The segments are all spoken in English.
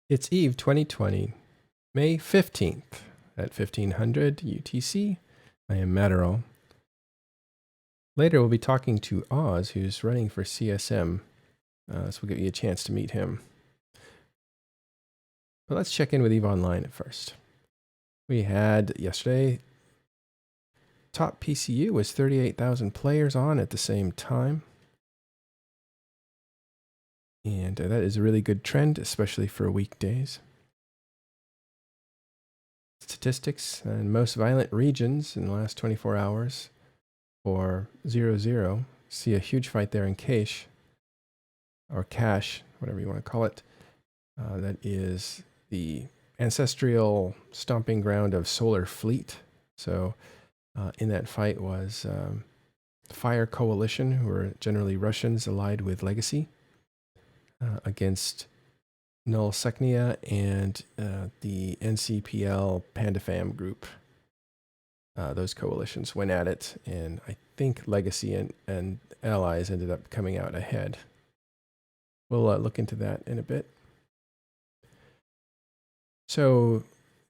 It's Eve 2020, May 15th at 1500 UTC. I am Matterall. Later, we'll be talking to Oz, who's running for CSM, so we'll give you a chance to meet him. But let's check in with Eve Online at first. We had yesterday, top PCU was 38,000 players on at the same time. And that is a really good trend, especially for weekdays. Statistics and most violent regions in the last 24 hours for 0-0. See a huge fight there in Cache, or Cache, whatever you want to call it. That is the ancestral stomping ground of Solar Fleet. So in that fight was Fire Coalition, who are generally Russians allied with Legacy, against Null Secnia and the NCPL PandaFam group. Those coalitions went at it, and I think Legacy and allies ended up coming out ahead. We'll look into that in a bit. So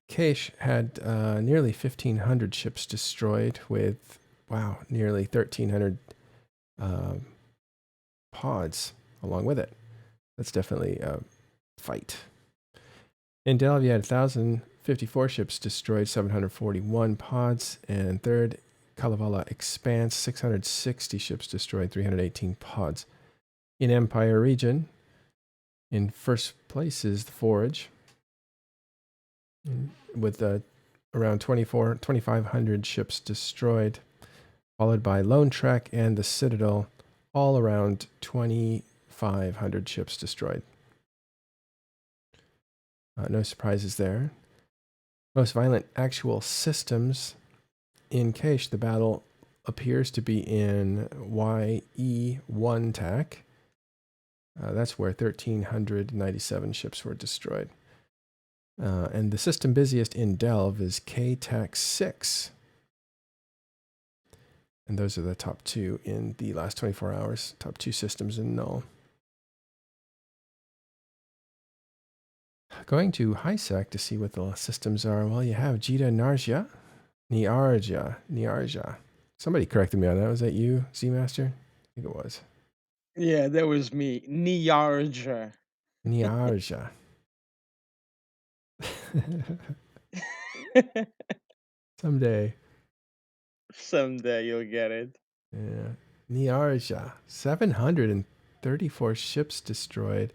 Cache had nearly 1,500 ships destroyed with, nearly 1,300 pods along with it. That's definitely a fight. In Delve, you had 1,054 ships destroyed, 741 pods, and third, Kalevala Expanse, 660 ships destroyed, 318 pods. In Empire region, in first place is the Forge, with around 2,500 ships destroyed, followed by Lone Trek and the Citadel, all around 2,500 ships destroyed. No surprises there. Most violent actual systems in Cache, the battle appears to be in YE1 TAC. That's where 1,397 ships were destroyed. And the system busiest in Delve is KTAC 6. And those are the top two in the last 24 hours, top two systems in Null. Going to HiSec to see what the systems are. Well, you have Jita Niarja. Somebody corrected me on that. Was that you, Z-Master? I think it was. Yeah, that was me. Niarja. Niarja. Someday. Someday you'll get it. Yeah. Niarja. 734 ships destroyed.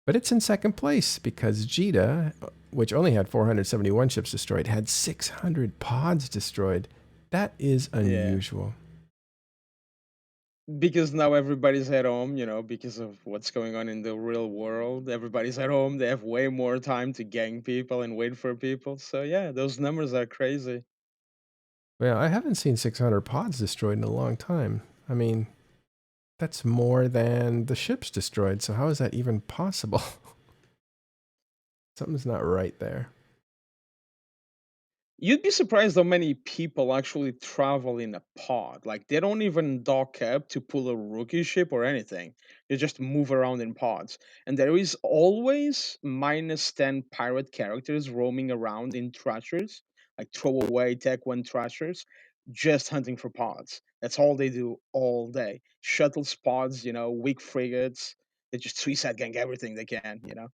But it's in second place because Jita, which only had 471 ships destroyed, had 600 pods destroyed. That is unusual. Because now everybody's at home, because of what's going on in the real world. Everybody's at home. They have way more time to gang people and wait for people. So, yeah, those numbers are crazy. Well, I haven't seen 600 pods destroyed in a long time. I mean, that's more than the ships destroyed. So how is that even possible? Something's not right there. You'd be surprised how many people actually travel in a pod. Like, they don't even dock up to pull a rookie ship or anything. They just move around in pods. And there is always -10 pirate characters roaming around in trashers, like throwaway Tech 1 trashers, just hunting for pods. That's all they do all day. Shuttles, pods, weak frigates. They just suicide gang everything they can. Yeah,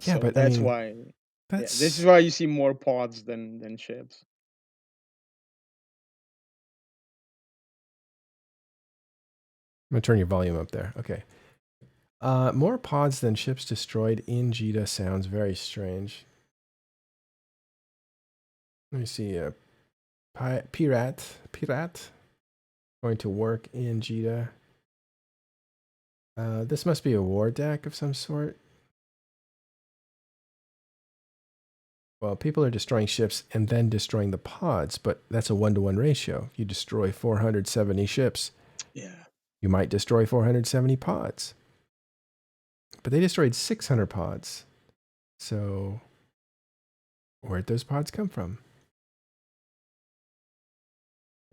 So but I that's mean, why, yeah, this is that's... why you see more pods than ships. I'm going to turn your volume up there. Okay. More pods than ships destroyed in Jita sounds very strange. Let me see. Pirat going to work in Jita. This must be a war deck of some sort. Well, people are destroying ships and then destroying the pods, but that's a 1-to-1 ratio. If you destroy 470 ships, Yeah. you might destroy 470 pods. But they destroyed 600 pods. So where'd those pods come from?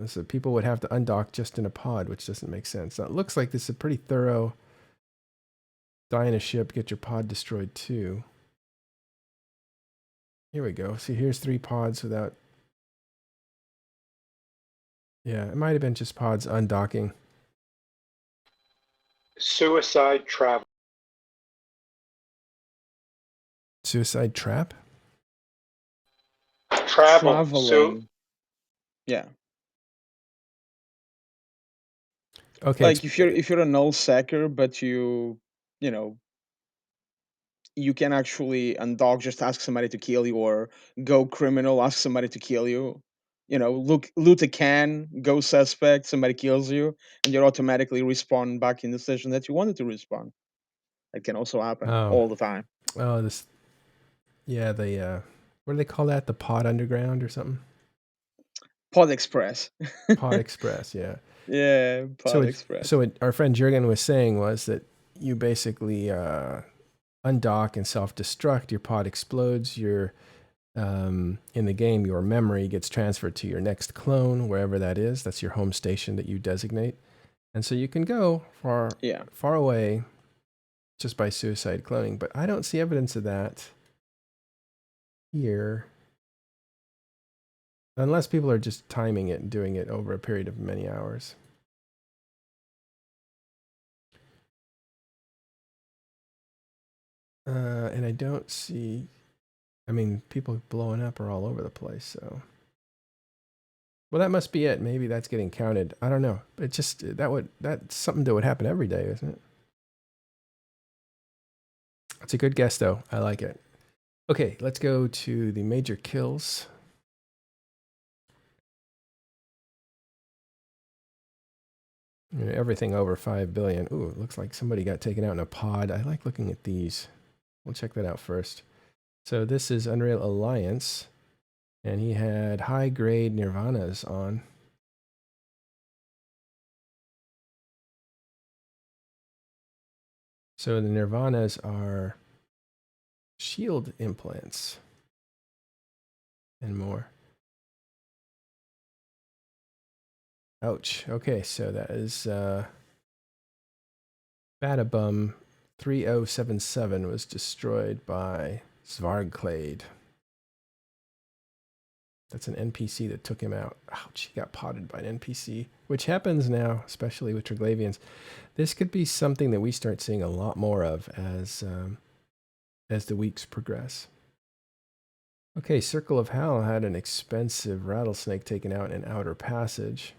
So people would have to undock just in a pod, which doesn't make sense. Now, it looks like this is a pretty thorough Die in a ship, get your pod destroyed too. Here we go. See, here's 3 pods without... Yeah, it might have been just pods undocking. Suicide travel. Suicide trap? Travel. Traveling. Yeah. Okay. Like if you're a null sacker, but you know, you can actually undock, just ask somebody to kill you, or go criminal, ask somebody to kill you. You know, loot a can, go suspect, somebody kills you, and you're automatically respawn back in the station that you wanted to respawn. That can also happen all the time. Oh, this... Yeah, the... what do they call that? The pod underground or something? Pod Express. Pod Express, yeah. Yeah, Pod Express. So what our friend Jurgen was saying was that you basically undock and self-destruct. Your pod explodes. Your in the game, your memory gets transferred to your next clone, wherever that is. That's your home station that you designate, and so you can go far away just by suicide cloning. But I don't see evidence of that here, unless people are just timing it and doing it over a period of many hours. And I don't see... I mean, people blowing up are all over the place, so... Well, that must be it. Maybe that's getting counted. I don't know. It just... That's something that would happen every day, isn't it? It's a good guess, though. I like it. Okay, let's go to the major kills. Everything over 5 billion. Ooh, it looks like somebody got taken out in a pod. I like looking at these. We'll check that out first. So this is Unreal Alliance, and he had high-grade Nirvanas on. So the Nirvanas are shield implants and more. Ouch. Okay, so that is Badabum 3077 was destroyed by Svargklade. That's an NPC that took him out. Ouch, he got potted by an NPC, which happens now, especially with Triglavians. This could be something that we start seeing a lot more of as the weeks progress. Okay, Circle of Hell had an expensive rattlesnake taken out in Outer Passage.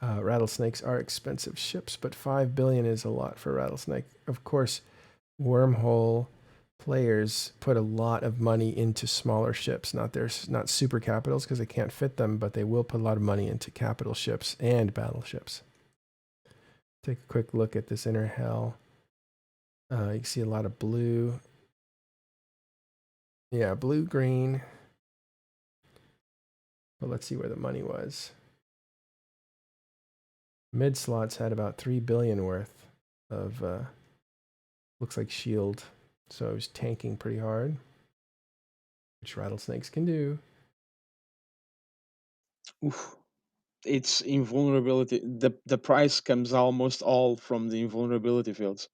Rattlesnakes are expensive ships, but 5 billion is a lot for a rattlesnake. Of course, Wormhole players put a lot of money into smaller ships, not super capitals because they can't fit them, but they will put a lot of money into capital ships and battleships. Take a quick look at this Inner Hell. You can see a lot of blue. Yeah, blue-green. But let's see where the money was. Mid slots had about 3 billion worth of, looks like shield. So it was tanking pretty hard, which rattlesnakes can do. Oof. It's invulnerability. The price comes almost all from the invulnerability fields.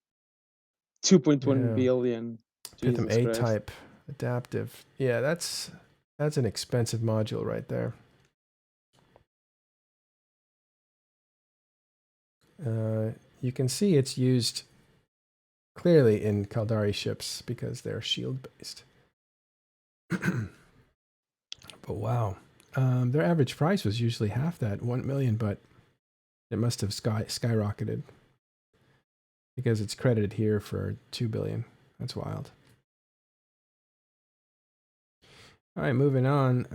2.1 billion. Pitham Jesus Christ. A-type adaptive. Yeah, that's an expensive module right there. You can see it's used clearly in Caldari ships because they're shield based. But wow, their average price was usually half that, 1 million, but it must have skyrocketed because it's credited here for 2 billion. That's wild. All right, moving on.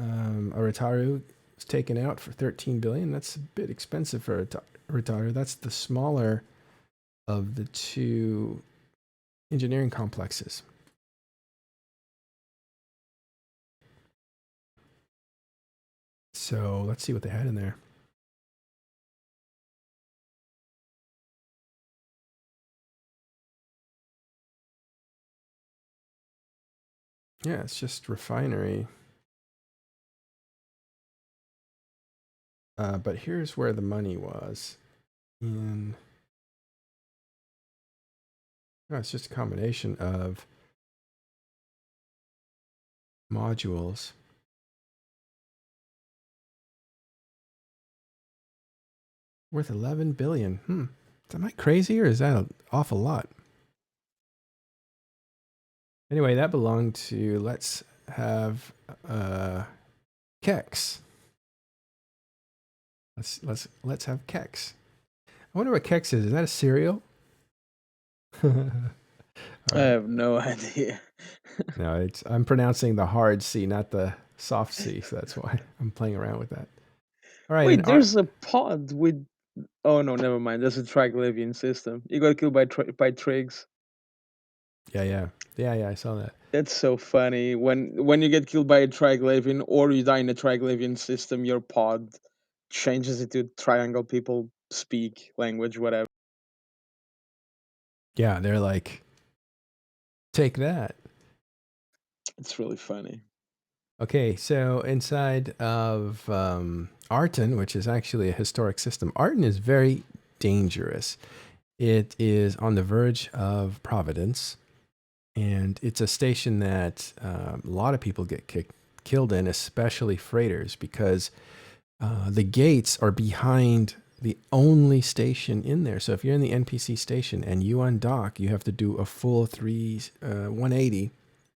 Aritaru is taken out for 13 billion. That's a bit expensive for Aritaru. That's the smaller of the two engineering complexes. So let's see what they had in there. Yeah, it's just refinery. But here's where the money was. In No, it's just a combination of modules. Worth 11 billion. Am I crazy, or is that an awful lot? Anyway, that belonged to let's have Kex. Let's have Kex. I wonder what Kex is. Is that a cereal? I Right. have no idea. No, I'm pronouncing the hard C, not the soft C, so that's why I'm playing around with that. All right, Wait, there's a pod with. Oh no, never mind. That's a Triglavian system. You got killed by Trigs. yeah. I saw that. That's so funny. When you get killed by a Triglavian or you die in a Triglavian system, your pod changes it to triangle people speak language, whatever. Yeah, they're like, take that. It's really funny. Okay, so inside of Arton, which is actually a historic system, Arton is very dangerous. It is on the verge of Providence, and it's a station that a lot of people get killed in, especially freighters, because the gates are behind the only station in there. So if you're in the NPC station and you undock, you have to do a full 180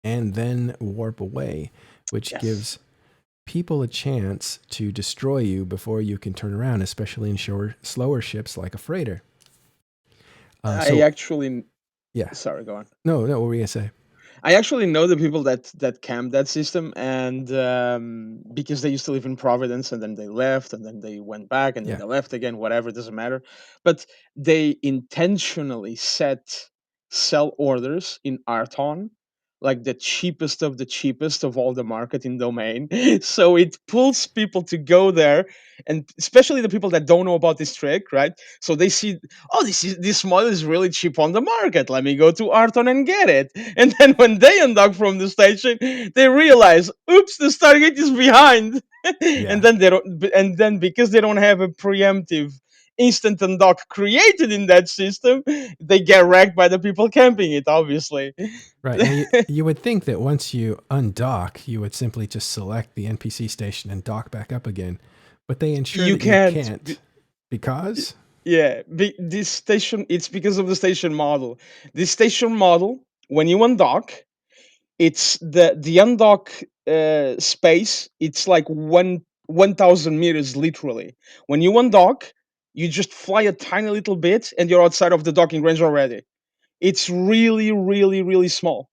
and then warp away, which gives people a chance to destroy you before you can turn around, especially in slower ships like a freighter. I actually. Yeah. Sorry, go on. No, what were you going to say? I actually know the people that camped that system, and because they used to live in Providence, and then they left, and then they went back, and then they left again. Whatever, doesn't matter. But they intentionally set sell orders in Arton, like the cheapest of all the marketing domain. So it pulls people to go there, and especially the people that don't know about this trick, right? So they see, oh, this model is really cheap on the market. Let me go to Arton and get it. And then when they undock from the station, they realize, oops, the Stargate is behind. And then they don't. And then because they don't have a preemptive instant undock created in that system, they get wrecked by the people camping it. Obviously, Right. Now, you would think that once you undock, you would simply just select the NPC station and dock back up again. But they ensure you that you can't because? Yeah, this station, it's because of the station model. This station model, when you undock, it's the undock space, it's like 1,000 meters literally. When you undock, you just fly a tiny little bit and you're outside of the docking range already. It's really, really, really small.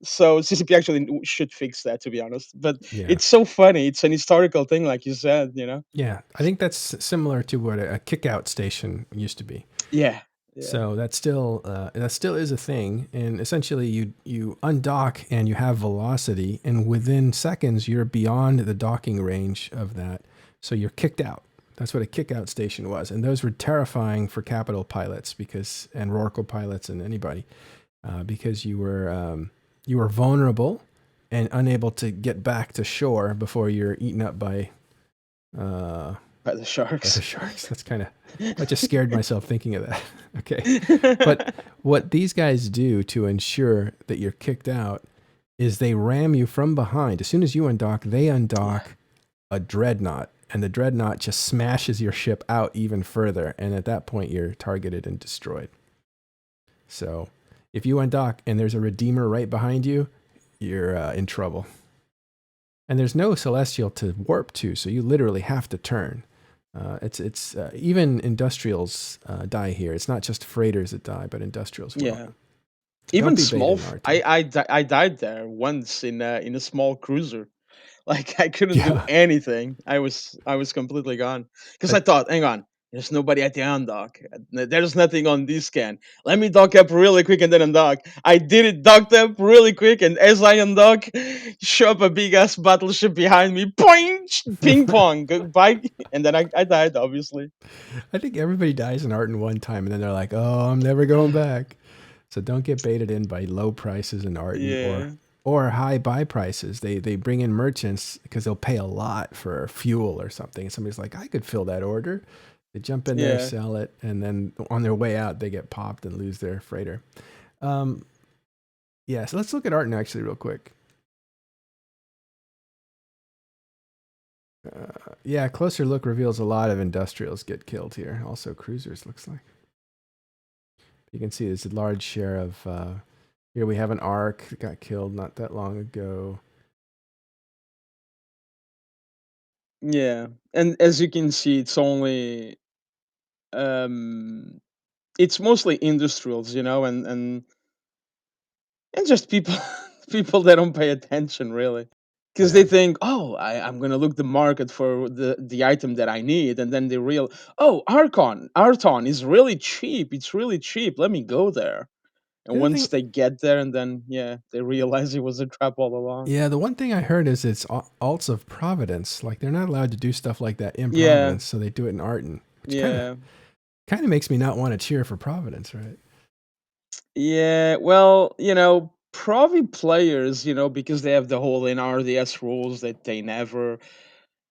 So CCP actually should fix that, to be honest. But Yeah. it's so funny. It's an historical thing, like you said, Yeah. I think that's similar to what a kick-out station used to be. Yeah. So that still is a thing, and essentially you undock and you have velocity, and within seconds you're beyond the docking range of that, so you're kicked out. That's what a kick-out station was, and those were terrifying for capital pilots and Rorqual pilots and anybody, because you were vulnerable and unable to get back to shore before you're eaten up by the sharks. By the sharks. That's kind of, I just scared myself thinking of that. Okay. But what these guys do to ensure that you're kicked out is they ram you from behind. As soon as you undock, they undock a dreadnought, and the dreadnought just smashes your ship out even further. And at that point, you're targeted and destroyed. So if you undock and there's a Redeemer right behind you, you're in trouble. And there's no Celestial to warp to, so you literally have to turn. It's even industrials die here. It's not just freighters that die, but industrials will. Yeah. Even small. I died there once in a small cruiser. Like I couldn't do anything. I was completely gone because I thought, hang on, there's nobody at the undock. There's nothing on this scan. Let me dock up really quick and then undock. I did it, docked up really quick, and as I undock, show up a big ass battleship behind me. Boing, ping pong, goodbye, and then I died. Obviously, I think everybody dies in Arton one time, and then they're like, "Oh, I'm never going back." So don't get baited in by low prices in Arton or high buy prices. They bring in merchants because they'll pay a lot for fuel or something. Somebody's like, I could fill that order. They jump in there, sell it, and then on their way out, they get popped and lose their freighter. Yeah, so let's look at Arton actually real quick. Yeah, closer look reveals a lot of industrials get killed here. Also cruisers, looks like. You can see there's a large share of... here we have an Ark that got killed not that long ago. Yeah, and as you can see, it's mostly industrials, and just people people that don't pay attention really, because they Yeah. think, oh, I'm gonna look the market for the item that I need, and then they oh, Arton is really cheap. It's really cheap. Let me go there. And The other once thing, they get there, and then they realize it was a trap all along. yeah, the one thing I heard is it's alts of Providence. Like they're not allowed to do stuff like that in Yeah, Providence, so they do it in Arton, which yeah. kind of makes me not want to cheer for Providence, right? Yeah, well, Provi players, because they have the whole NRDS rules that they never.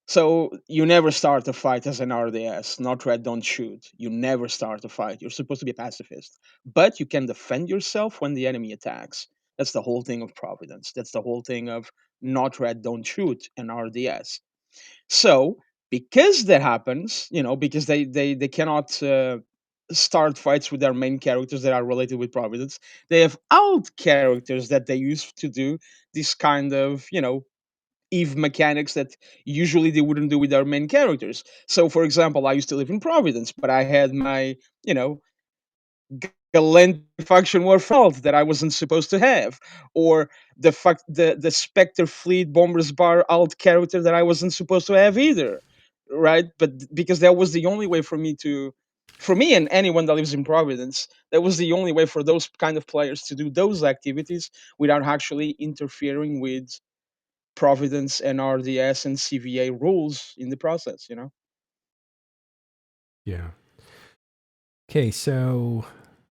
So you never start a fight as an RDS. Not red, don't shoot. You never start a fight. You're supposed to be a pacifist, but you can defend yourself when the enemy attacks. That's the whole thing of Providence. That's the whole thing of not red, don't shoot, and RDS. So because that happens, because they cannot start fights with their main characters that are related with Providence, they have alt characters that they use to do this kind of Eve mechanics that usually they wouldn't do with their main characters. So, for example, I used to live in Providence, but I had my you know Gallant faction war felt that I wasn't supposed to have, or the Spectre Fleet Bombers Bar alt character that I wasn't supposed to have either, right? But because that was the only way for me and anyone that lives in Providence, that was the only way for those kind of players to do those activities without actually interfering with Providence and RDS and CVA rules in the process. Yeah. Okay, so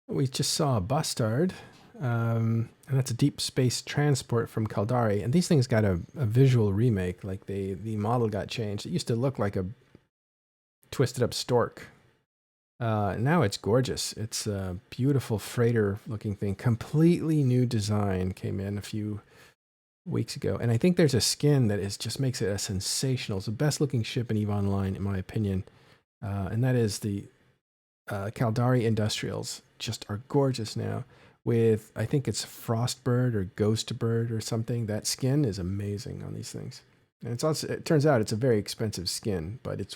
we just saw a Bustard, and that's a deep space transport from Caldari. And these things got a visual remake, like the model got changed. It used to look like a twisted up stork. Now it's gorgeous. It's a beautiful freighter looking thing. Completely new design came in a few weeks ago. And I think there's a skin that just makes it a sensational. It's the best looking ship in EVE Online, in my opinion. And that is the Caldari Industrials. Just are gorgeous now. With, I think it's Frostbird or Ghostbird or something. That skin is amazing on these things. And it's also, it turns out it's a very expensive skin, but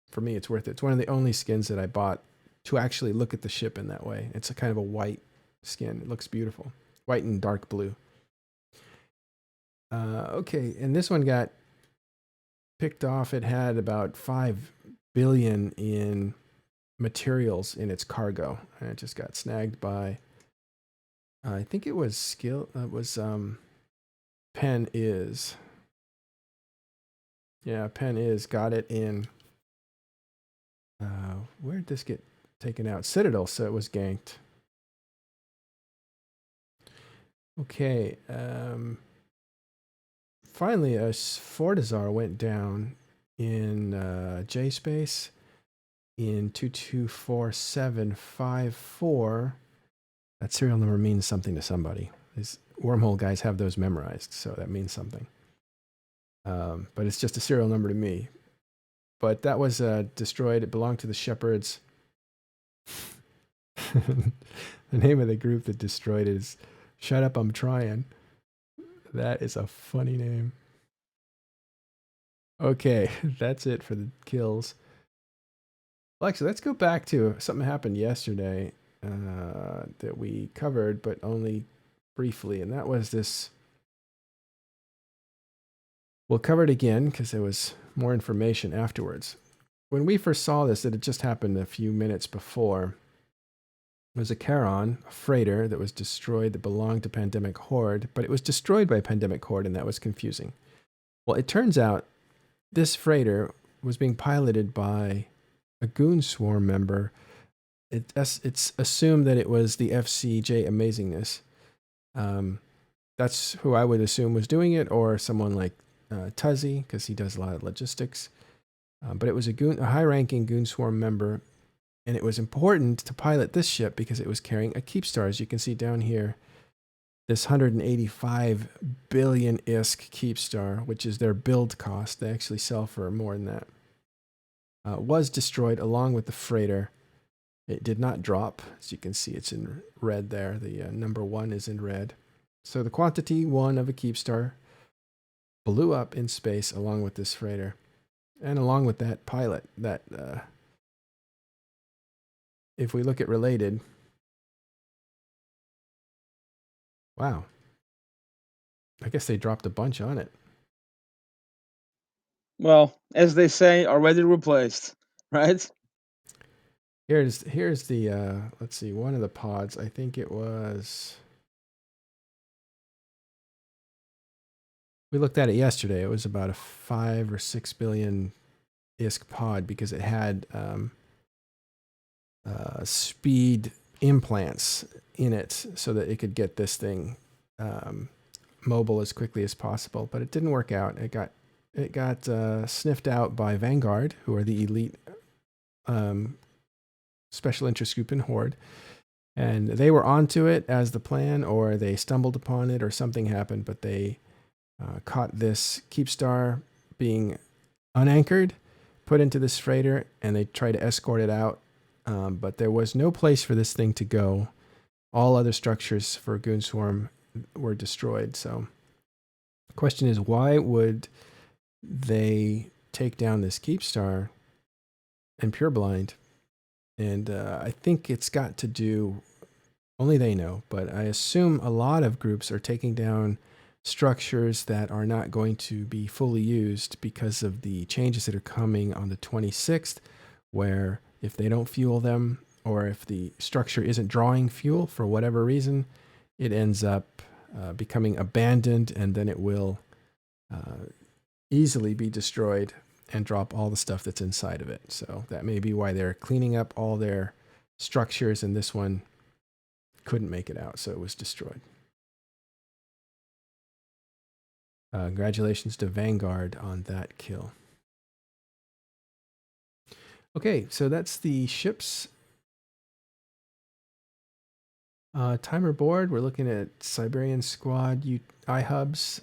for me, it's worth it. It's one of the only skins that I bought to actually look at the ship in that way. It's a kind of a white skin. It looks beautiful. White and dark blue. Okay, and this one got picked off. It had about 5 billion in materials in its cargo, and it just got snagged by, I think it was Pen Is. Yeah, Pen Is got it in, where did this get taken out? Citadel, so it was ganked. Okay, finally a Fortizar went down in J space in 224754. That serial number means something to somebody. These wormhole guys have those memorized, so that means something. But it's just a serial number to me. But that was destroyed. It belonged to the Shepherds. The name of the group that destroyed it is Shut Up, I'm Trying. That is a funny name. Okay, that's it for the kills. Well, actually, let's go back to something that happened yesterday that we covered, but only briefly. And that was this. We'll cover it again because there was more information afterwards. When we first saw this, it had just happened a few minutes before. There was a Charon, a freighter that was destroyed that belonged to Pandemic Horde, but it was destroyed by Pandemic Horde, and that was confusing. Well, it turns out this freighter was being piloted by a Goon Swarm member. It's assumed that it was the FCJ Amazingness. That's who I would assume was doing it, or someone like Tuzzy, because he does a lot of logistics. But it was a high-ranking Goon Swarm member, And it was important to pilot this ship because it was carrying a Keepstar. As you can see down here, this 185 billion ISK Keepstar, which is their build cost. They actually sell for more than that. Was destroyed along with the freighter. It did not drop. As you can see, it's in red there. The number 1 is in red. So the quantity 1 of a Keepstar blew up in space along with this freighter. And along with that pilot, that if we look at related, wow. I guess they dropped a bunch on it. Well, as they say, already replaced, right? Here's the let's see, one of the pods. I think it was, we looked at it yesterday. It was about a 5 or 6 billion ISK pod because it had speed implants in it so that it could get this thing mobile as quickly as possible. But it didn't work out. It got sniffed out by Vanguard, who are the elite special interest group in Horde. And they were onto it as the plan, or they stumbled upon it, or something happened, but they caught this Keepstar being unanchored, put into this freighter, and they tried to escort it out. But there was no place for this thing to go. All other structures for Goon Swarm were destroyed. So the question is, why would they take down this Keepstar in Pureblind? And I think it's got to do, only they know, but I assume a lot of groups are taking down structures that are not going to be fully used because of the changes that are coming on the 26th, where if they don't fuel them, or if the structure isn't drawing fuel for whatever reason, it ends up becoming abandoned, and then it will easily be destroyed and drop all the stuff that's inside of it. So that may be why they're cleaning up all their structures, and this one couldn't make it out, so it was destroyed. Congratulations to Vanguard on that kill. Okay, so that's the ships. Timer board, we're looking at Siberian Squad ihubs.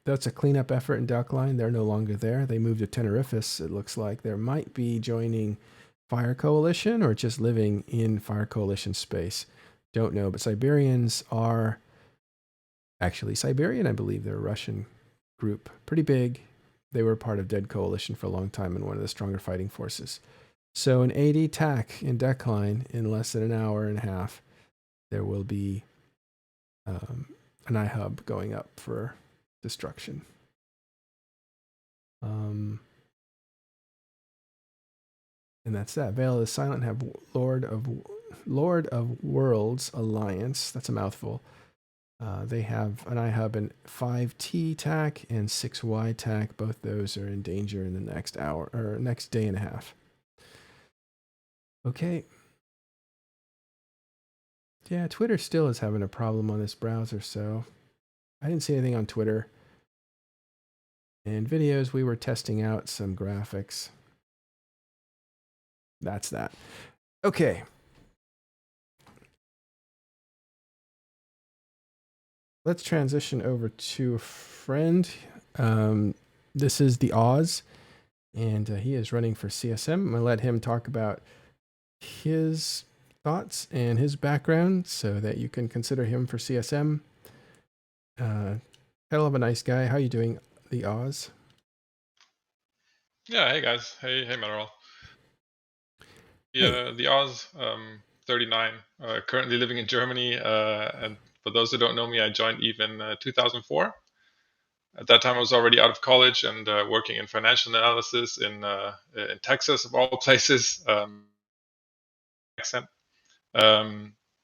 That's a cleanup effort in Duckline. They're no longer there. They moved to Tenerifis, it looks like. There might be joining Fire Coalition or just living in Fire Coalition space. Don't know, but Siberians are actually Siberian, I believe. They're a Russian group. Pretty big. They were part of Dead Coalition for a long time and one of the stronger fighting forces. So an 80 tack in Decline in less than an hour and a half. There will be an ihub going up for destruction. And that's that. Veil of the Silent have Lord of Worlds Alliance. That's a mouthful. They have an ihub in 5T tack and 6Y tack. Both those are in danger in the next hour or next day and a half. Okay. Yeah, Twitter still is having a problem on this browser, so I didn't see anything on Twitter. And videos, we were testing out some graphics. That's that. Okay. Let's transition over to a friend. This is the Oz, and he is running for CSM. I'm going to let him talk about his thoughts and his background so that you can consider him for CSM. Hell of a nice guy. How you doing, the Oz? Yeah, hey guys. Hey Meryl. Hey. The Oz, 39, currently living in Germany. And for those who don't know me, I joined EVE in 2004. At that time, I was already out of college and working in financial analysis in Texas, of all places.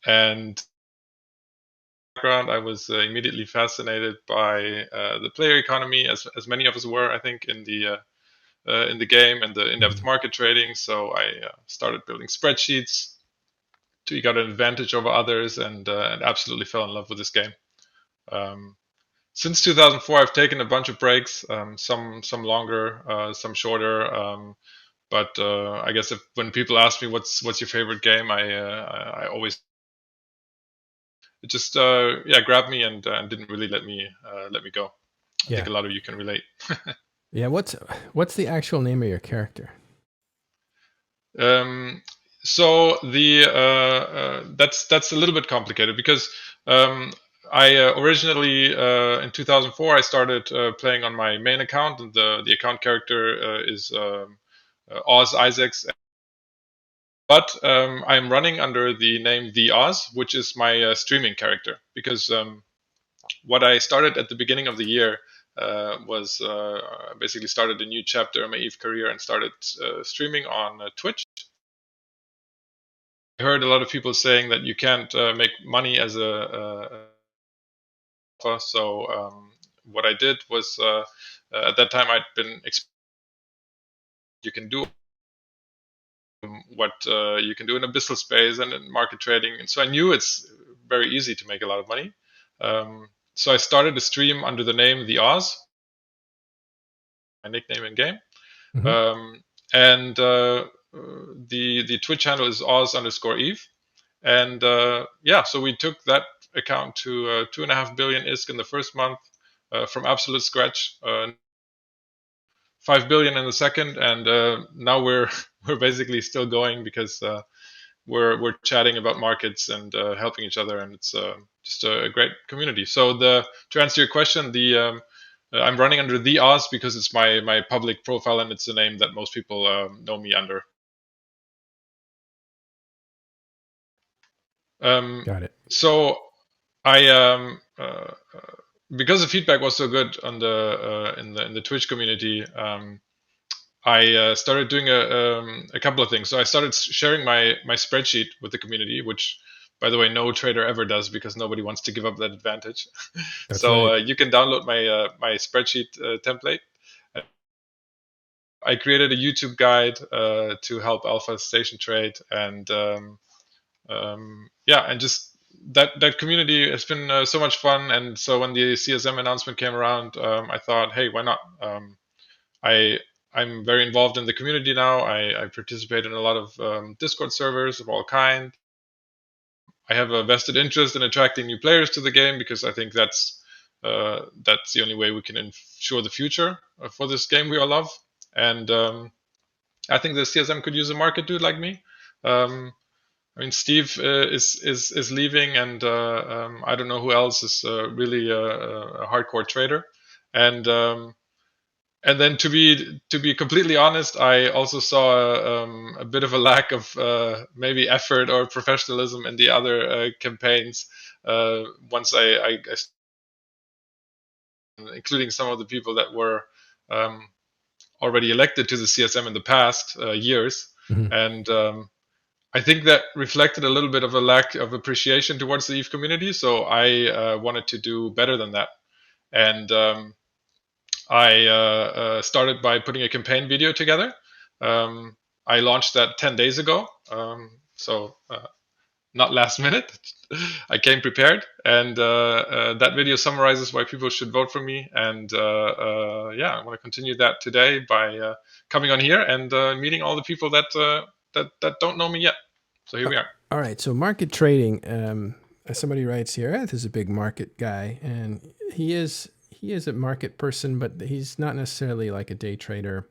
And background, I was immediately fascinated by the player economy, as many of us were, I think, in the game and the in-depth market trading. So I started building spreadsheets to got an advantage over others, and absolutely fell in love with this game. Since 2004, I've taken a bunch of breaks, some longer, some shorter. But I guess when people ask me what's your favorite game, I always it just grabbed me and didn't really let me go. I think a lot of you can relate. Yeah. What's the actual name of your character? So that's a little bit complicated because I originally in 2004 I started playing on my main account, and the account character is Oz Isaacs. But I'm running under the name The Oz, which is my streaming character, because what I started at the beginning of the year was basically started a new chapter in my EVE career and started streaming on Twitch. I heard a lot of people saying that you can't make money as a so what I did was at that time I'd been you can do what you can do in abyssal space and in market trading, and so I knew it's very easy to make a lot of money. So I started a stream under the name The Oz, my nickname in game. And the Twitch handle is Oz_Eve. And so we took that account to 2.5 billion ISK in the first month from absolute scratch, 5 billion in the second, and now we're basically still going because we're chatting about markets and helping each other, and it's just a great community. So to answer your question, I'm running under The Oz because it's my public profile and it's the name that most people know me under. Got it. So I because the feedback was so good on in the Twitch community, I started doing a couple of things. So I started sharing my spreadsheet with the community, which, by the way, no trader ever does because nobody wants to give up that advantage. So right. you can download my spreadsheet template. I created a YouTube guide to help Alpha Station trade, and and just that community has been so much fun. And so when the CSM announcement came around, I thought, hey, why not? I'm very involved in the community now. I participate in a lot of Discord servers of all kind. I have a vested interest in attracting new players to the game because I think that's the only way we can ensure the future for this game we all love. And I think the CSM could use a market dude like me. I mean, Steve is leaving, and I don't know who else is really a hardcore trader. And then to be completely honest, I also saw a bit of a lack of maybe effort or professionalism in the other campaigns. Once I including some of the people that were already elected to the CSM in the past years, and I think that reflected a little bit of a lack of appreciation towards the EVE community. So I wanted to do better than that, and I started by putting a campaign video together. I launched that 10 days ago, so not last minute. I came prepared, and that video summarizes why people should vote for me. And I want to continue that today by coming on here and meeting all the people that don't know me yet. So here we are. All right. So market trading. Somebody writes here, this is a big market guy, and he is a market person, but he's not necessarily like a day trader.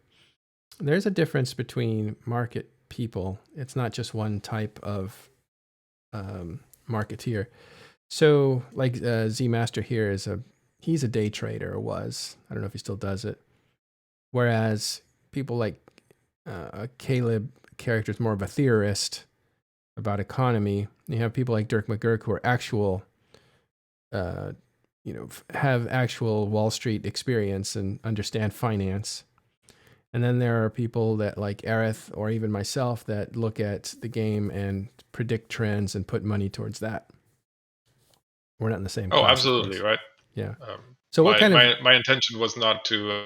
There's a difference between market people. It's not just one type of marketeer. So like Z Master here he's a day trader, or was. I don't know if he still does it. Whereas people like Caleb character is more of a theorist about economy. You have people like Dirk McGurk who are actual, have actual Wall Street experience and understand finance. And then there are people that like Aerith or even myself that look at the game and predict trends and put money towards that. We're not in the same class. Oh, absolutely, right. Yeah. So my intention was not to.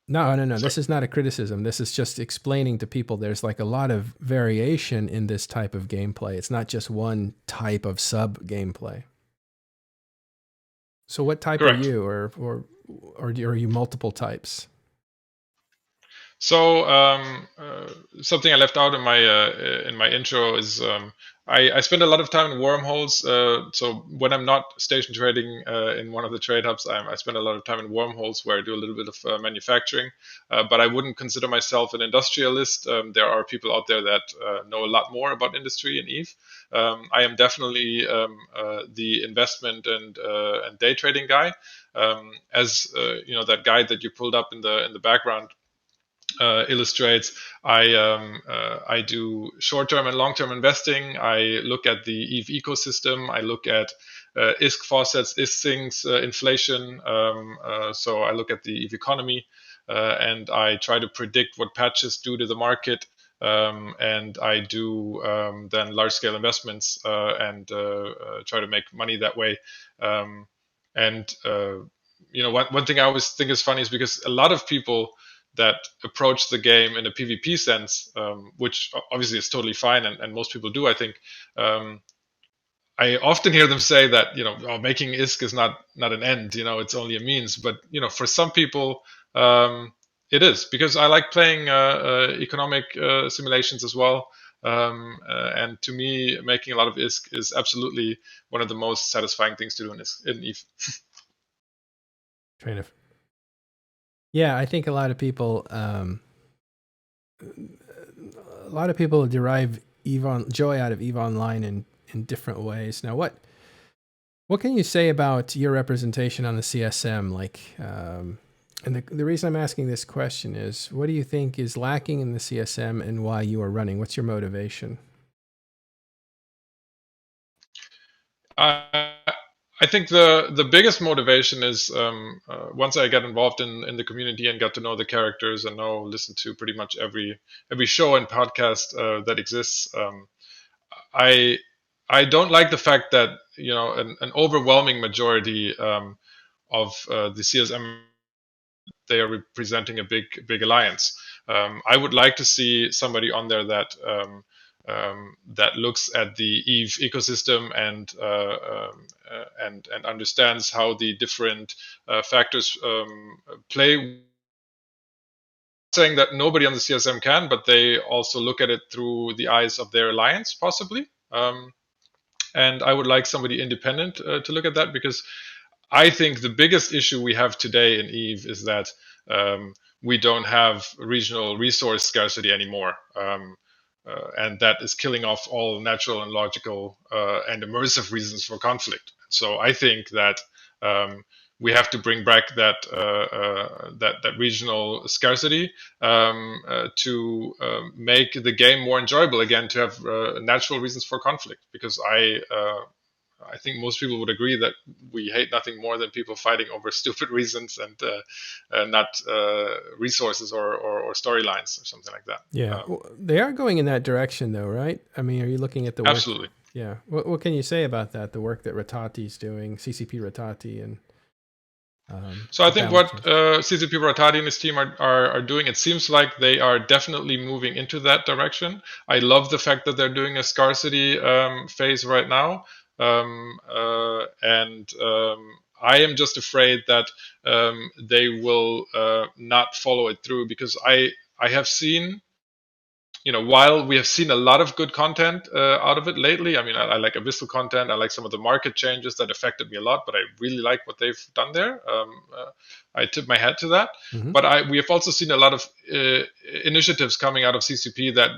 No. Sorry. This is not a criticism. This is just explaining to people there's like a lot of variation in this type of gameplay. It's not just one type of sub gameplay. So what type Correct. are you, or are you multiple types? So something I left out in my intro is I spend a lot of time in wormholes. So when I'm not station trading in one of the trade hubs, I spend a lot of time in wormholes where I do a little bit of manufacturing. But I wouldn't consider myself an industrialist. There are people out there that know a lot more about industry and Eve. I am definitely the investment and day trading guy. As you know, that guide that you pulled up in the background illustrates. I do short-term and long-term investing. I look at the Eve ecosystem. I look at ISK faucets, ISK sinks, inflation. So I look at the Eve economy, and I try to predict what patches do to the market. And I do then large-scale investments and try to make money that way. And you know, one thing I always think is funny is because a lot of people that approach the game in a PvP sense, which obviously is totally fine, and most people do, I think. I often hear them say that, you know, oh, making ISK is not an end, you know, it's only a means. But you know, for some people, it is, because I like playing economic simulations as well. And to me, making a lot of ISK is absolutely one of the most satisfying things to do in Eve. Yeah, I think a lot of people derive joy out of Eve Online in different ways. Now, what can you say about your representation on the CSM? Like, and the reason I'm asking this question is, what do you think is lacking in the CSM and why you are running? What's your motivation? I think the biggest motivation is once I got involved in the community and got to know the characters and listen to pretty much every show and podcast that exists. I don't like the fact that, you know, an overwhelming majority of the CSM, they are representing a big alliance. I would like to see somebody on there that that looks at the Eve ecosystem and understands how the different factors play. Saying that nobody on the CSM can, but they also look at it through the eyes of their alliance, possibly. And I would like somebody independent to look at that, because I think the biggest issue we have today in Eve is that we don't have regional resource scarcity anymore. And that is killing off all natural and logical and immersive reasons for conflict. So I think that we have to bring back that that regional scarcity to make the game more enjoyable again, to have natural reasons for conflict. Because I think most people would agree that we hate nothing more than people fighting over stupid reasons and not resources or storylines or something like that. Yeah, they are going in that direction, though, right? I mean, are you looking at the work? Absolutely. Yeah. What can you say about that? The work that Ratati's doing, CCP Ratati, and so I think what CCP Ratati and his team are doing, it seems like they are definitely moving into that direction. I love the fact that they're doing a scarcity phase right now. I am just afraid that they will not follow it through, because I have seen, you know, while we have seen a lot of good content out of it lately. I mean, I like Abyssal content. I like some of the market changes that affected me a lot, but I really like what they've done there. I tip my hat to that. Mm-hmm. But we have also seen a lot of initiatives coming out of CCP that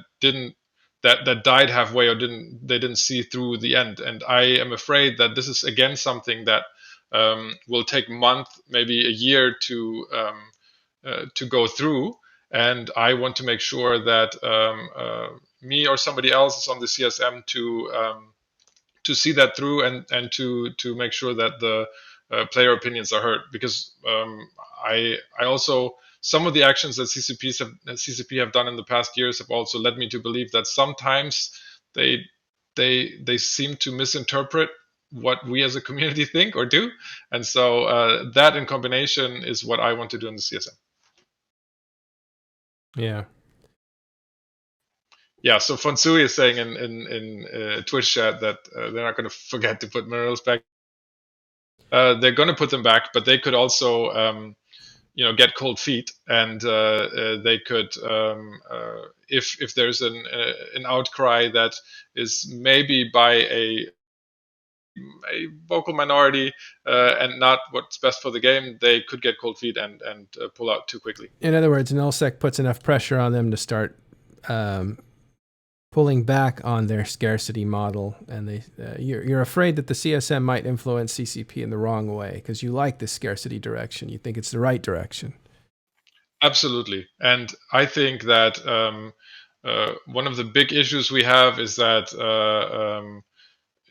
that died halfway, or didn't see through the end. And I am afraid that this is again something that will take months, maybe a year to go through. And I want to make sure that me or somebody else is on the CSM to see that through, and to make sure that the player opinions are heard. Because I also, some of the actions that CCP have done in the past years have also led me to believe that sometimes they seem to misinterpret what we as a community think or do. And so that in combination is what I want to do in the CSM. Yeah. Yeah, so Fonsui is saying in Twitch chat that they're not going to forget to put minerals back. They're going to put them back, but they could also get cold feet, and they could, if there's an outcry that is maybe by a vocal minority and not what's best for the game, they could get cold feet and pull out too quickly. In other words, nullsec puts enough pressure on them to start pulling back on their scarcity model, and you're afraid that the CSM might influence CCP in the wrong way because you like the scarcity direction. You think it's the right direction. Absolutely, and I think that one of the big issues we have is that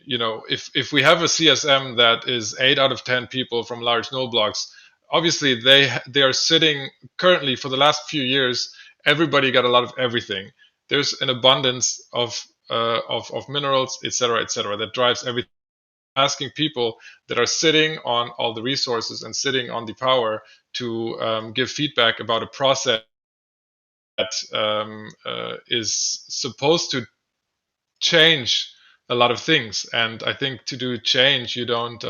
if we have a CSM that is 8 out of 10 people from large null blocks, obviously they are sitting currently for the last few years. Everybody got a lot of everything. There's an abundance of minerals, etc., that drives everything. Asking people that are sitting on all the resources and sitting on the power to give feedback about a process that is supposed to change a lot of things. And I think to do change, you don't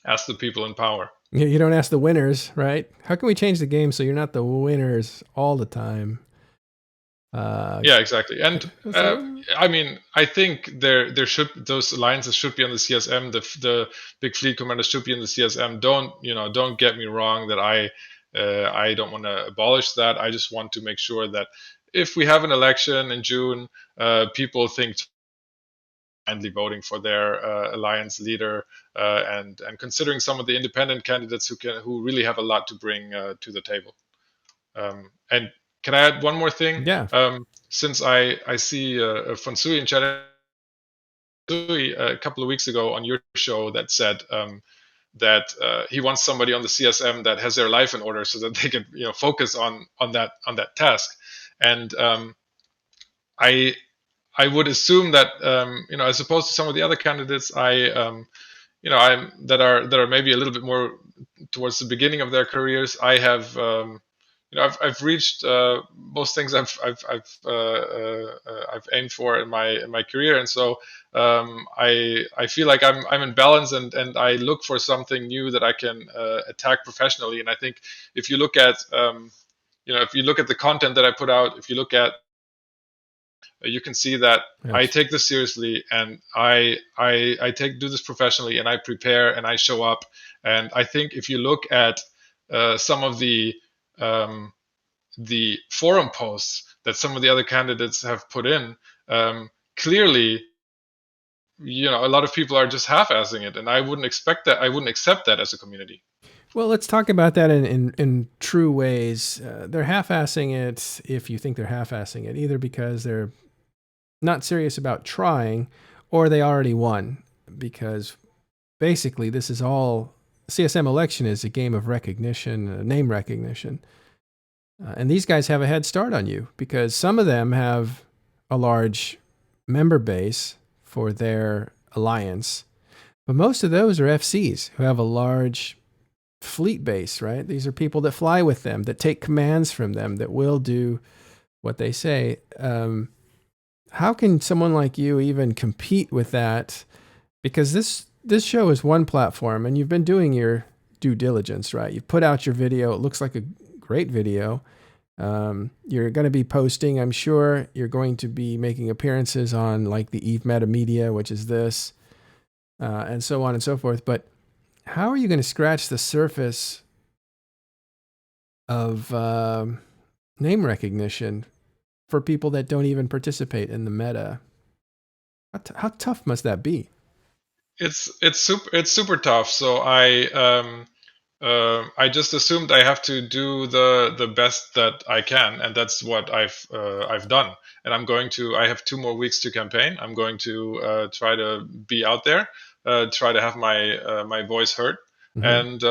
ask the people in power. You don't ask the winners, right? How can we change the game so you're not the winners all the time? Yeah, exactly. And I mean, I think those alliances should be on the CSM. The big fleet commanders should be in the CSM. Don't get me wrong that I don't want to abolish that. I just want to make sure that if we have an election in June, people think kindly voting for their alliance leader and considering some of the independent candidates who really have a lot to bring to the table. And can I add one more thing? Yeah. Since I see Fonsui in chat a couple of weeks ago on your show that said that he wants somebody on the CSM that has their life in order so that they can focus on that task. And I would assume that as opposed to some of the other candidates, I'm that are maybe a little bit more towards the beginning of their careers. I have I've reached most things I've aimed for in my career, and so I feel like I'm in balance, and I look for something new that I can attack professionally. And I think if you look at the content that I put out, if you look at you can see that I take this seriously, and I do this professionally, and I prepare and I show up. And I think if you look at some of the forum posts that some of the other candidates have put in, clearly, a lot of people are just half-assing it, and I wouldn't expect that. I wouldn't accept that as a community. Well, let's talk about that in true ways. They're half-assing it if you think they're half-assing it, either because they're not serious about trying or they already won, because basically this is all CSM election is a game of recognition, name recognition. And these guys have a head start on you because some of them have a large member base for their alliance, but most of those are FCs who have a large fleet base, right? These are people that fly with them, that take commands from them, that will do what they say. How can someone like you even compete with that? Because this show is one platform, and you've been doing your due diligence, right? You've put out your video. It looks like a great video. You're going to be posting, I'm sure. You're going to be making appearances on like the Eve Meta Media, which is this, and so on and so forth. But how are you going to scratch the surface of name recognition for people that don't even participate in the meta? How tough must that be? It's super tough. So I just assumed I have to do the best that I can, and that's what I've done. And I have 2 more weeks to campaign. I'm going to try to be out there, try to have my voice heard. Mm-hmm. And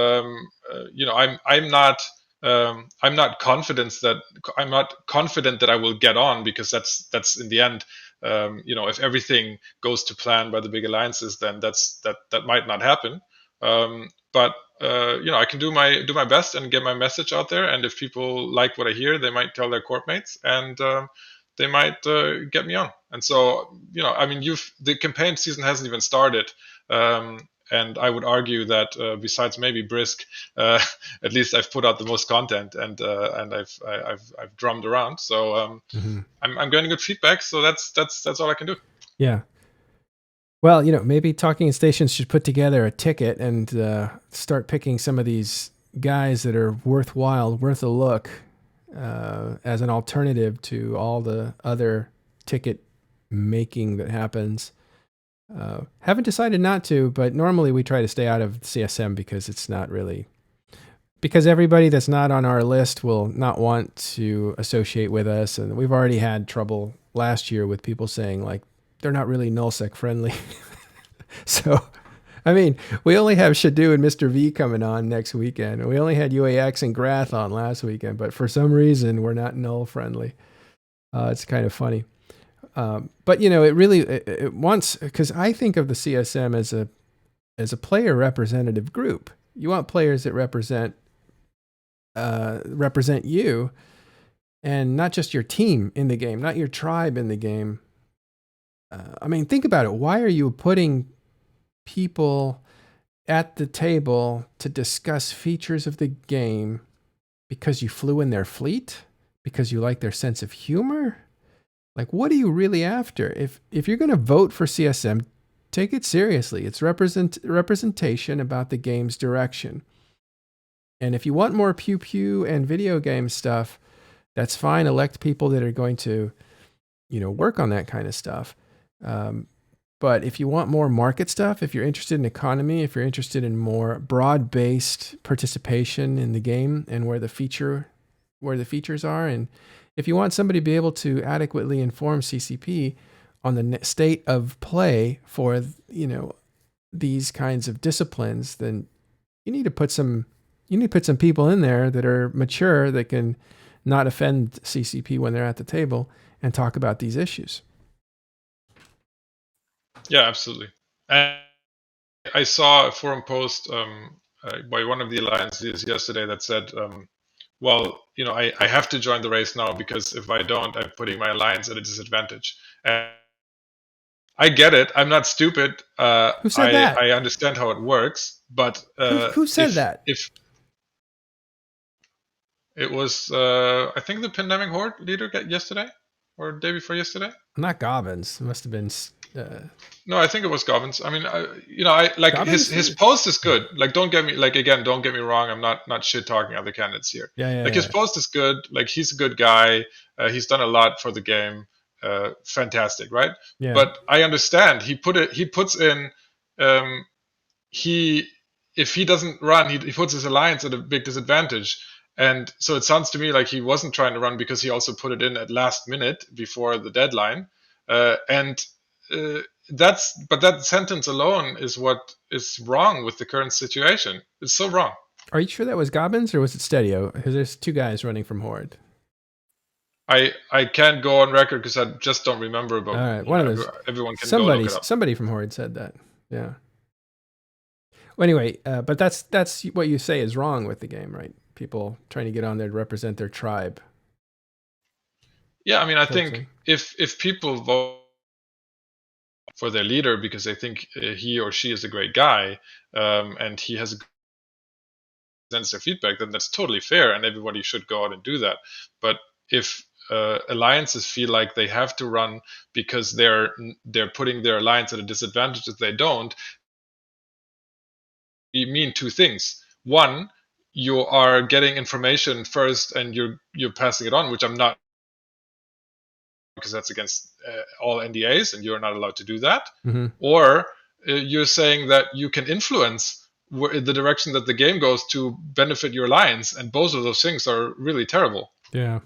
I'm not confident that I will get on, because that's in the end. If everything goes to plan by the big alliances, then that might not happen. But I can do my best and get my message out there. And if people like what I hear, they might tell their court mates, and they might get me on. And so, the campaign season hasn't even started. And I would argue that besides maybe Brisk, at least I've put out the most content, and I've drummed around. So I'm getting good feedback. So that's all I can do. Yeah. Well, maybe Talking Stations should put together a ticket and start picking some of these guys that are worth a look, as an alternative to all the other ticket making that happens. Haven't decided not to, but normally we try to stay out of CSM because everybody that's not on our list will not want to associate with us. And we've already had trouble last year with people saying like, they're not really nullsec friendly. So, I mean, we only have Shadu and Mr. V coming on next weekend. We only had UAX and Grath on last weekend, but for some reason we're not null friendly. It's kind of funny. But it wants, because I think of the CSM as a player representative group. You want players that represent you, and not just your team in the game, not your tribe in the game. I mean, think about it. Why are you putting people at the table to discuss features of the game? Because you flew in their fleet? Because you like their sense of humor? Like, what are you really after? If you're going to vote for CSM, take it seriously. It's representation about the game's direction. And if you want more pew-pew and video game stuff, that's fine. Elect people that are going to, work on that kind of stuff. But if you want more market stuff, if you're interested in economy, if you're interested in more broad-based participation in the game and where the features are, and if you want somebody to be able to adequately inform CCP on the state of play for, these kinds of disciplines, then you need to put some people in there that are mature, that can not offend CCP when they're at the table and talk about these issues. Yeah, absolutely. And I saw a forum post by one of the alliances yesterday that said, well, I have to join the race now because if I don't, I'm putting my alliance at a disadvantage. And I get it. I'm not stupid. Who said that? I understand how it works, but who said that? If it was, I think the Pandemic Horde leader yesterday or the day before yesterday. Not Gobbins. It must have been. No, I think it was Gobbins. I mean, I like Gobbins? his post is good. Like, don't get me wrong. I'm not shit talking other candidates here. His post is good. Like, he's a good guy. He's done a lot for the game. Fantastic, right? Yeah. But I understand he puts in if he doesn't run, he puts his alliance at a big disadvantage. And so it sounds to me like he wasn't trying to run because he also put it in at last minute before the deadline. That sentence alone is what is wrong with the current situation. It's so wrong. Are you sure that was Gobbins or was it Stedio? Because there's two guys running from Horde. I can't go on record because I just don't remember. But all right, one of those. Everyone can go look it up. Somebody from Horde said that. Yeah. Well, anyway, but that's what you say is wrong with the game, right? People trying to get on there to represent their tribe. Yeah, I mean, I think if people vote for their leader because they think he or she is a great guy and he has sends their feedback, then that's totally fair, and everybody should go out and do that. But if alliances feel like they have to run because they're putting their alliance at a disadvantage if they don't, you mean two things. One, you are getting information first and you're passing it on, which I'm not, because that's against all NDAs and you're not allowed to do that. Mm-hmm. Or you're saying that you can influence the direction that the game goes to benefit your alliance, and both of those things are really terrible. Yeah.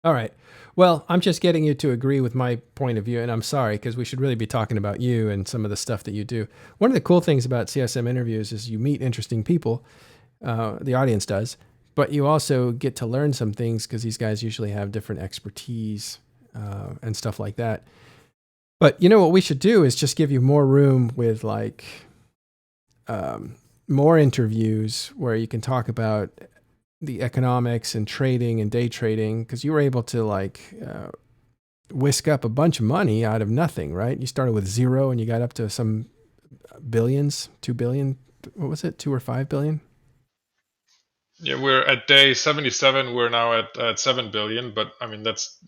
All right. Well, I'm just getting you to agree with my point of view, and I'm sorry, because we should really be talking about you and some of the stuff that you do. One of the cool things about CSM interviews is you meet interesting people, the audience does, but you also get to learn some things because these guys usually have different expertise and stuff like that. But what we should do is just give you more room with more interviews where you can talk about the economics and trading and day trading, because you were able to whisk up a bunch of money out of nothing, right? You started with zero and you got up to some billions, 2 billion. What was it? 2 or 5 billion? Yeah, we're at day 77. We're now at 7 billion, but I mean that's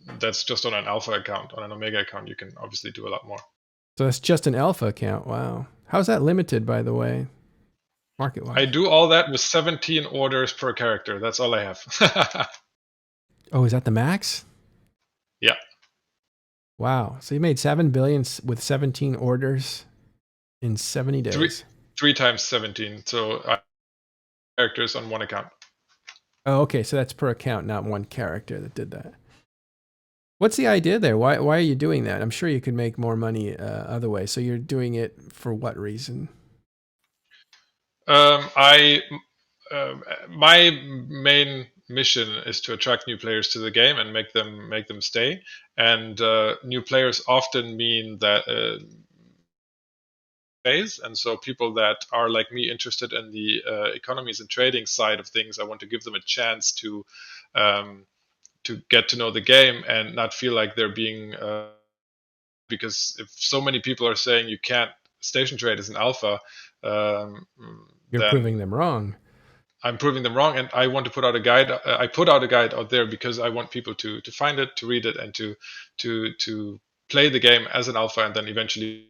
just on an alpha account. On an omega account, you can obviously do a lot more. So that's just an alpha account. Wow. How's that limited, by the way, market-wise? I do all that with 17 orders per character. That's all I have. Oh, is that the max? Yeah. Wow. So you made 7 billion with 17 orders in 70 days. Three times 17. So characters on one account. Oh, okay. So that's per account, not one character that did that. What's the idea there? Why are you doing that? I'm sure you could make more money other way. So you're doing it for what reason? My main mission is to attract new players to the game and make them stay. And new players often mean that phase, and so people that are like me interested in the economies and trading side of things, I want to give them a chance to get to know the game and not feel like they're being because if so many people are saying you can't station trade as an alpha, you're proving them wrong. I'm proving them wrong, and I want to put out a guide. I put out a guide out there because I want people to find it, to read it, and to play the game as an alpha, and then eventually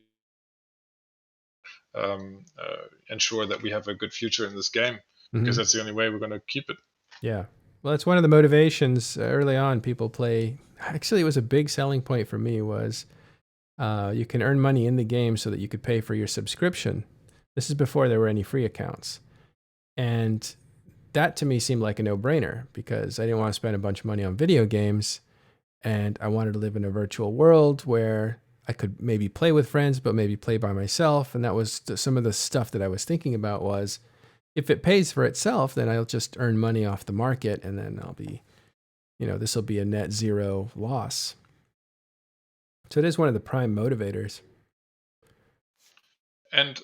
ensure that we have a good future in this game, because that's the only way we're going to keep it. Yeah. Well, it's one of the motivations early on. People play. Actually, it was a big selling point for me was you can earn money in the game so that you could pay for your subscription. This is before there were any free accounts. And that to me seemed like a no-brainer because I didn't want to spend a bunch of money on video games, and I wanted to live in a virtual world where I could maybe play with friends, but maybe play by myself. And that was some of the stuff that I was thinking about was, if it pays for itself, then I'll just earn money off the market, and then I'll be, this will be a net zero loss. So it is one of the prime motivators. And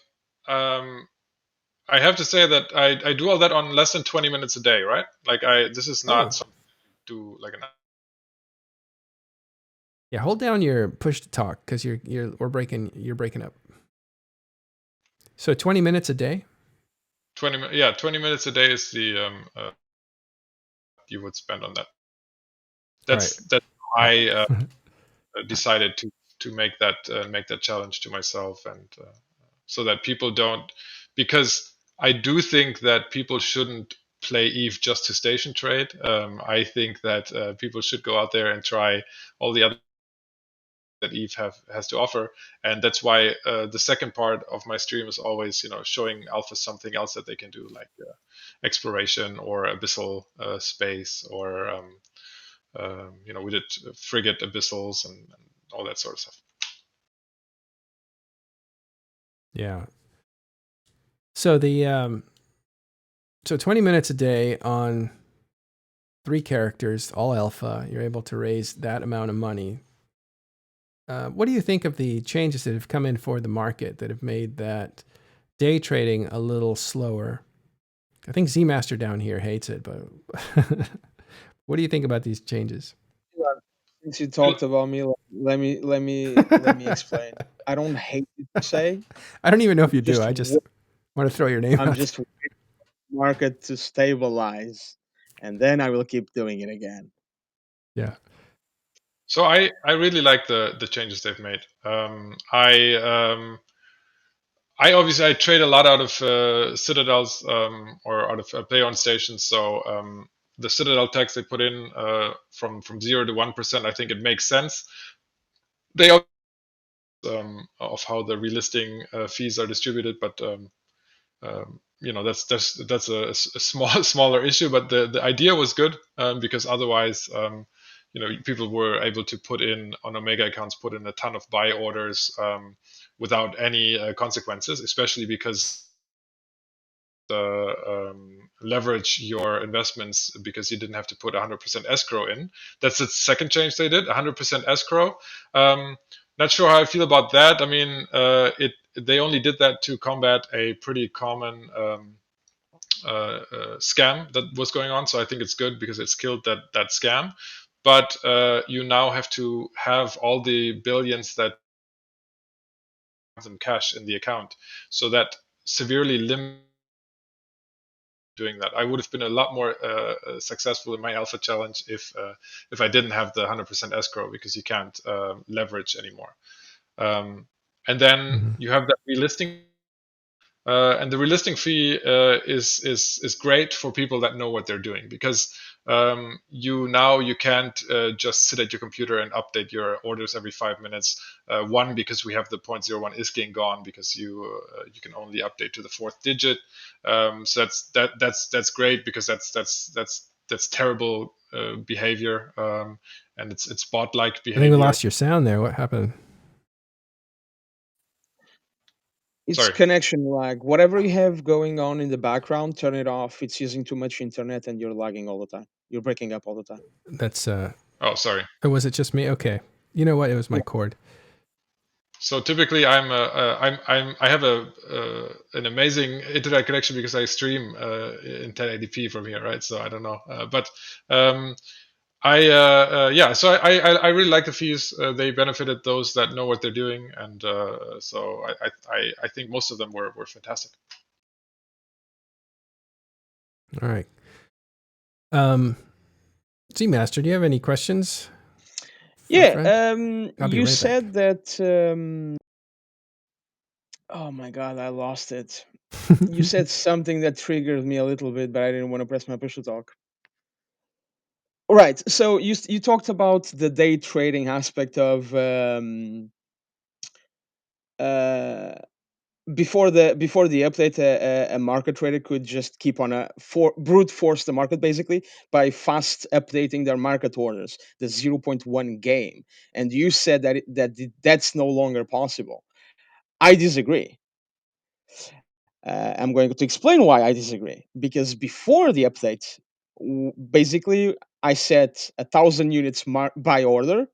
I have to say that I do all that on less than 20 minutes a day, right? Like this is not something I do like an. Yeah, hold down your push to talk because you're breaking up. So 20 minutes a day? 20 minutes a day is the you would spend on that. That's I decided to make that challenge to myself, and so that people don't, because I do think that people shouldn't play EVE just to station trade. I think that people should go out there and try all the other that EVE has to offer, and that's why the second part of my stream is always showing alpha something else that they can do, like exploration or abyssal space, or we did frigate abyssals and all that sort of stuff. Yeah. So so 20 minutes a day on 3 characters, all alpha, you're able to raise that amount of money. What do you think of the changes that have come in for the market that have made that day trading a little slower? I think Z-Master down here hates it, but what do you think about these changes? Since you talked about me, let me explain. I don't hate it to say. I don't even know if you do. I just want to throw your name out. I'm just waiting for the market to stabilize, and then I will keep doing it again. Yeah. So I really like the changes they've made. I obviously trade a lot out of Citadels or out of play-on stations. So the Citadel tax they put in from 0 to 1%, I think it makes sense. They of how the relisting fees are distributed, but that's a smaller issue. But the idea was good because otherwise, people were able to put in on Omega accounts, put in a ton of buy orders without any consequences, especially because leverage your investments because you didn't have to put 100% escrow in. That's the second change they did, 100% escrow. Not sure how I feel about that. I mean, they only did that to combat a pretty common scam that was going on. So I think it's good because it's killed that scam. But you now have to have all the billions that some cash in the account. So that severely limits doing that. I would have been a lot more successful in my alpha challenge if I didn't have the 100% escrow, because you can't leverage anymore. And then you have that relisting. And the relisting fee is great for people that know what they're doing, because you can't just sit at your computer and update your orders every 5 minutes. One, because we have the 0.01 isking gone, because you can only update to the 4th digit. So that's great, because that's terrible behavior, and it's bot-like behavior. I think we lost your sound there. What happened? It's Sorry. connection lag. Whatever you have going on in the background, turn it off. It's using too much internet and you're lagging all the time. You're breaking up all the time. That's Oh, sorry. Oh, was it just me? Okay. You know what? It was my cord. So typically, I have an amazing internet connection, because I stream in 1080p from here, right? So I don't know, but So I really like the fees. They benefited those that know what they're doing, and so I think most of them were fantastic. All right. Z Master, do you have any questions? Yeah. I'll be You right said that. Oh my god, I lost it. You said something that triggered me a little bit, but I didn't want to press my push to talk. All right. So you talked about the day trading aspect of before the update, a market trader could just keep on brute force the market basically by fast updating their market orders, the 0.1 game. And you said that's no longer possible. I disagree. I'm going to explain why I disagree. Because before the update, basically, I set 1,000 units buy order,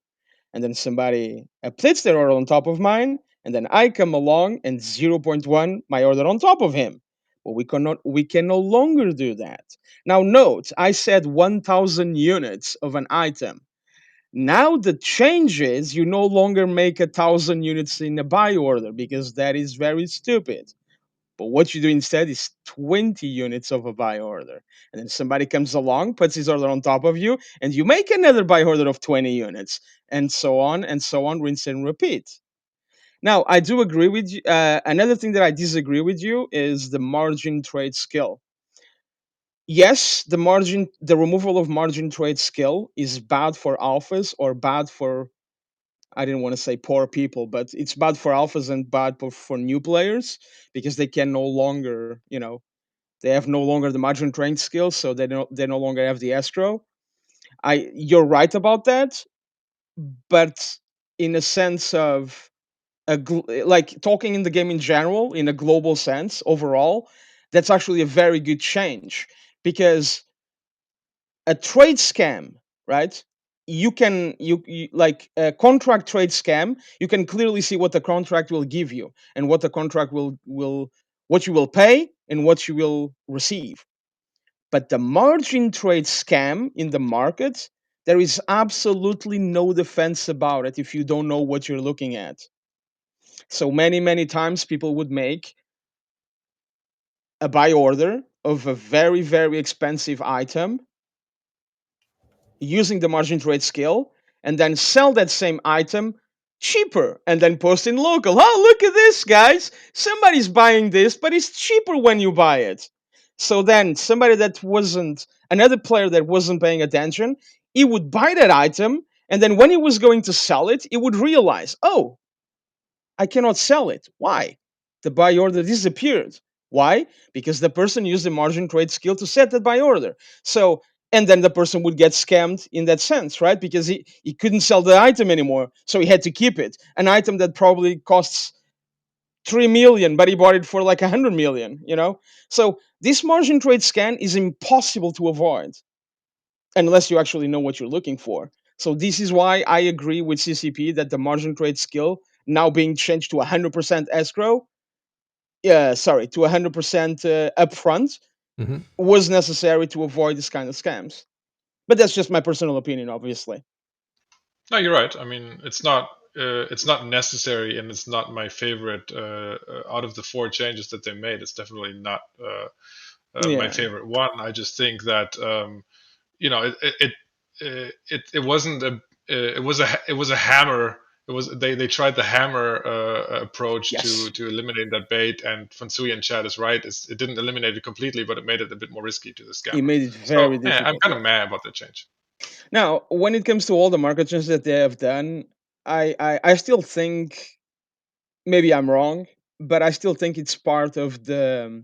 and then somebody updates their order on top of mine, and then I come along and 0.1 my order on top of him. But we can no longer do that. Now, note, I said 1,000 units of an item. Now the change is you no longer make 1,000 units in a buy order, because that is very stupid. But what you do instead is 20 units of a buy order. And then somebody comes along, puts his order on top of you, and you make another buy order of 20 units, and so on, rinse and repeat. Now, I do agree with you. Another thing that I disagree with you is the margin trade skill. Yes, the removal of margin trade skill is bad for alphas, or bad for, I didn't want to say poor people, but it's bad for alphas and bad for new players, because they can no longer, they have no longer the margin trade skills, so they no longer have the escrow. You're right about that, but in a sense of like talking in the game in general, in a global sense, overall, that's actually a very good change, because a trade scam, right? You like a contract trade scam, you can clearly see what the contract will give you, and what the contract will what you will pay and what you will receive. But the margin trade scam in the market, there is absolutely no defense about it if you don't know what you're looking at. So many times people would make a buy order of a very, very expensive item using the margin trade skill, and then sell that same item cheaper and then post in local. Oh, look at this, guys. Somebody's buying this, but it's cheaper when you buy it. So then another player that wasn't paying attention, he would buy that item, and then when he was going to sell it, he would realize, oh, I cannot sell it. Why? The buy order disappeared. Why? Because the person used the margin trade skill to set that buy order. So, and then the person would get scammed in that sense, right? Because he couldn't sell the item anymore, so he had to keep it. An item that probably costs 3 million, but he bought it for like 100 million. So this margin trade scan is impossible to avoid unless you actually know what you're looking for. So this is why I agree with CCP that the margin trade skill now being changed to 100% escrow, to 100% upfront, was necessary to avoid this kind of scams. But that's just my personal opinion, obviously. No, you're right. I mean, it's not it's not necessary, and it's not my favorite out of the 4 changes that they made. It's definitely not my favorite one. I just think that it wasn't a it was a hammer. It was they tried the hammer approach to eliminate that bait, and Fonsui and Chad is right. It didn't eliminate it completely, but it made it a bit more risky to the scammer. It made it very so, difficult. I'm kind of mad about the change. Now, when it comes to all the market changes that they have done, I still think, maybe I'm wrong, but I still think it's part of the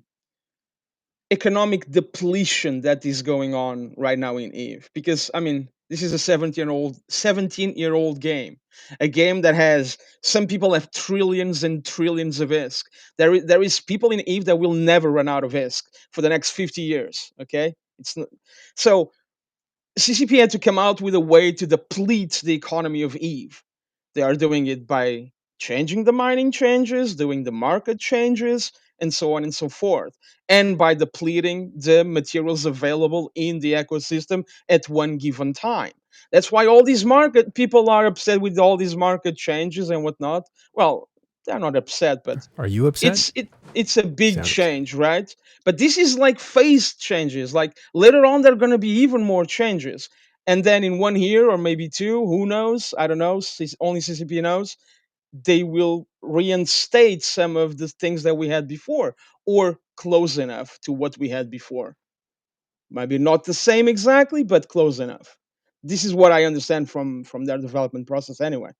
economic depletion that is going on right now in Eve. Because I mean, this is a 17-year-old game, a game that has, some people have trillions and trillions of ISK. There is people in Eve that will never run out of ISK for the next 50 years. Okay, it's not, so CCP had to come out with a way to deplete the economy of Eve. They are doing it by changing the mining changes, doing the market changes, and so on and so forth, and by depleting the materials available in the ecosystem at one given time. That's why all these market people are upset with all these market changes and whatnot. Well, they're not upset, but Are you upset? it's a big Sound upset. change, right? But this is like phase changes. Like later on, there are going to be even more changes, and then in 1 year or maybe two, who knows? I don't know. Only CCP knows. They will reinstate some of the things that we had before, or close enough to what we had before. Maybe not the same exactly, but close enough. This is what I understand from their development process, anyway.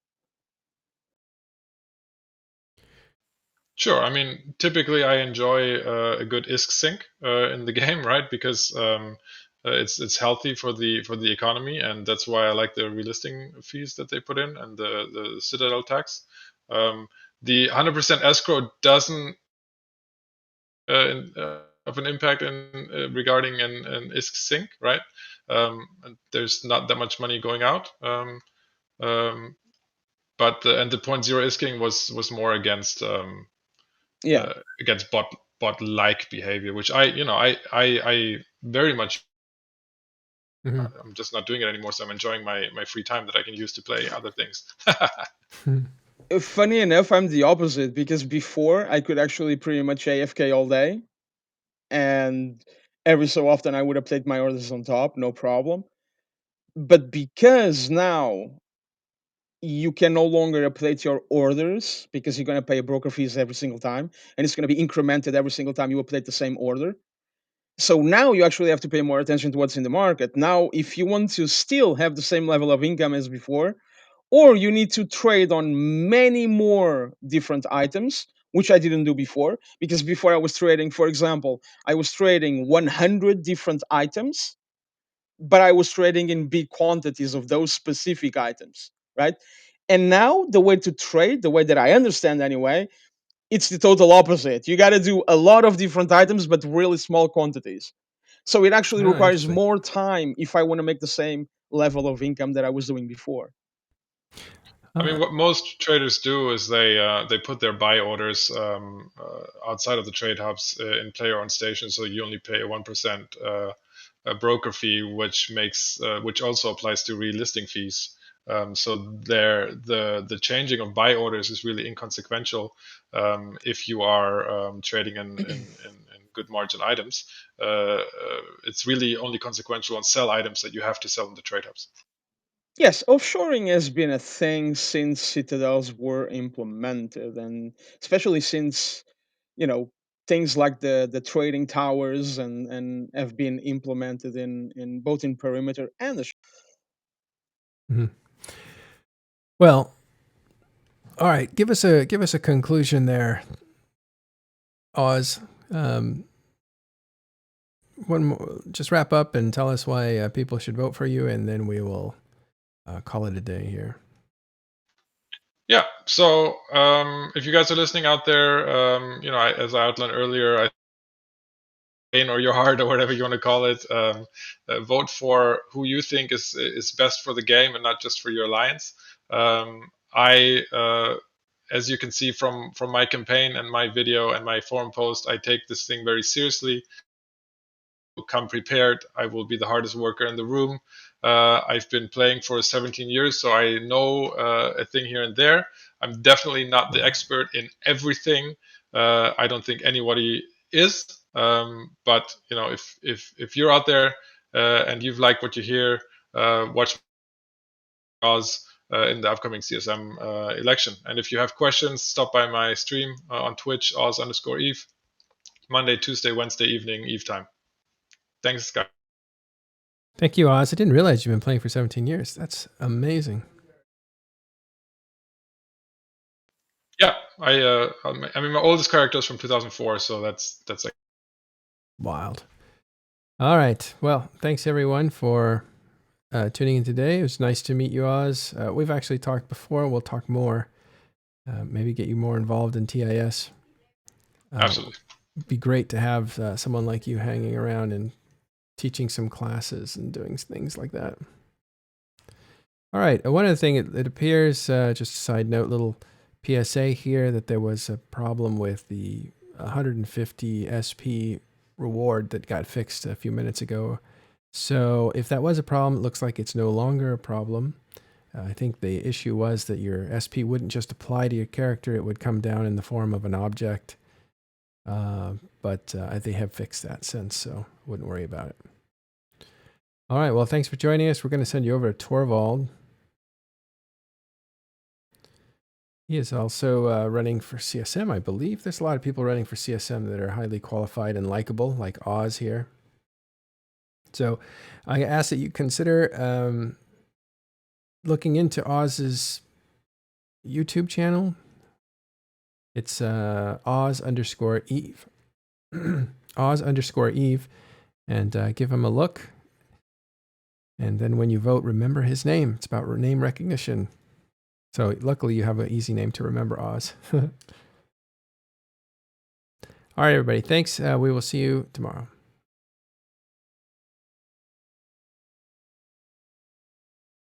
Sure. I mean, typically I enjoy a good ISK sync in the game, right? Because it's healthy for the economy, and that's why I like the relisting fees that they put in and the Citadel tax. The 100% escrow doesn't of an impact in regarding an ISK sync, right? And there's not that much money going out. But and the 0.0 isking was more against Yeah. against bot like behavior, which I very much. I'm just not doing it anymore, so I'm enjoying my free time that I can use to play other things. Funny enough, I'm the opposite, because before I could actually pretty much AFK all day, and every so often I would update my orders on top, no problem. But because now you can no longer update your orders, because you're going to pay a broker fees every single time, and it's going to be incremented every single time you update the same order. So now you actually have to pay more attention to what's in the market. Now, if you want to still have the same level of income as before, or you need to trade on many more different items, which I didn't do before, because before I was trading, for example, I was trading 100 different items, but I was trading in big quantities of those specific items, right? And now the way to trade, the way that I understand anyway, it's the total opposite. You got to do a lot of different items, but really small quantities. So it actually requires Interesting. more time if I want to make the same level of income that I was doing before. I mean, what most traders do is they put their buy orders outside of the trade hubs in player-owned stations, so you only pay a 1% a broker fee, which also applies to relisting fees. So the changing of buy orders is really inconsequential if you are trading in good margin items. It's really only consequential on sell items that you have to sell in the trade hubs. Yes, offshoring has been a thing since citadels were implemented, and especially since, you know, things like the trading towers and have been implemented in both in perimeter and the. Mhm. Well, all right. Give us a conclusion there, Oz. One more, just wrap up and tell us why people should vote for you, and then we will call it a day here. Yeah. So if you guys are listening out there, as I outlined earlier, or your heart or whatever you want to call it, vote for who you think is best for the game and not just for your alliance. As you can see from my campaign and my video and my forum post, I take this thing very seriously. Come prepared. I will be the hardest worker in the room. I've been playing for 17 years, so I know a thing here and there. I'm definitely not the expert in everything. I don't think anybody is. But if you're out there and you've liked what you hear, watch Oz in the upcoming CSM election. And if you have questions, stop by my stream on Twitch, Oz_Eve, Monday, Tuesday, Wednesday evening, Eve time. Thanks, guys. Thank you, Oz. I didn't realize you've been playing for 17 years. That's amazing. Yeah, I mean, my oldest character is from 2004, so that's like wild. All right. Well, thanks everyone for tuning in today. It was nice to meet you, Oz. We've actually talked before. We'll talk more. Maybe get you more involved in TIS. Absolutely. It'd be great to have someone like you hanging around and teaching some classes and doing things like that. All right. One other thing, it appears, just a side note, little PSA here, that there was a problem with the 150 SP reward that got fixed a few minutes ago. So if that was a problem, it looks like it's no longer a problem. I think the issue was that your SP wouldn't just apply to your character, it would come down in the form of an object. But they have fixed that since, so wouldn't worry about it. All right, well, thanks for joining us. We're going to send you over to Torvald. He is also running for CSM, I believe. There's a lot of people running for CSM that are highly qualified and likable, like Oz here. So I ask that you consider looking into Oz's YouTube channel. It's Oz_Eve. Oz_Eve. And give him a look. And then when you vote, remember his name. It's about name recognition. So luckily you have an easy name to remember, Oz. All right, everybody. Thanks. We will see you tomorrow.